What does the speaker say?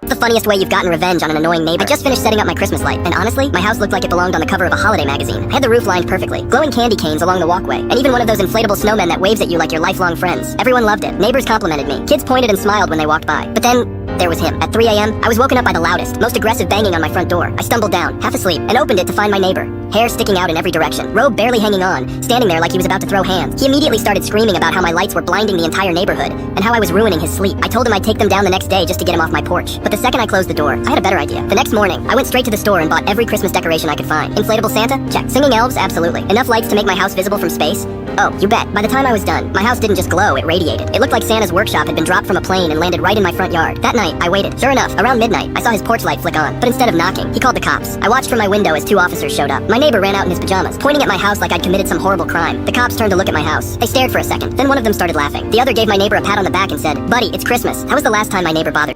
The funniest way you've gotten revenge on an annoying neighbor. I just finished setting up my Christmas light, and honestly, my house looked like it belonged on the cover of a holiday magazine. I had the roof lined perfectly, glowing candy canes along the walkway, and even one of those inflatable snowmen that waves at you like your lifelong friends. Everyone loved it. Neighbors complimented me. Kids pointed and smiled when they walked by. But then, there was him. At 3 a.m., I was woken up by the loudest, most aggressive banging on my front door. I stumbled down, half asleep, and opened it to find my neighbor. Hair sticking out in every direction, robe barely hanging on, standing there like he was about to throw hands. He immediately started screaming about how my lights were blinding the entire neighborhood, and how I was ruining his sleep. I told him I'd take them down the next day just to get him off my porch. But the second I closed the door, I had a better idea. The next morning, I went straight to the store and bought every Christmas decoration I could find. Inflatable Santa? Check. Singing elves? Absolutely. Enough lights to make my house visible from space? Oh, you bet. By the time I was done, my house didn't just glow, it radiated. It looked like Santa's workshop had been dropped from a plane and landed right in my front yard. That night, I waited. Sure enough, around midnight, I saw his porch light flick on. But instead of knocking, he called the cops. I watched from my window as 2 officers showed up. My neighbor ran out in his pajamas, pointing at my house like I'd committed some horrible crime. The cops turned to look at my house. They stared for a second. Then one of them started laughing. The other gave my neighbor a pat on the back and said, "Buddy, it's Christmas." That was the last time my neighbor bothered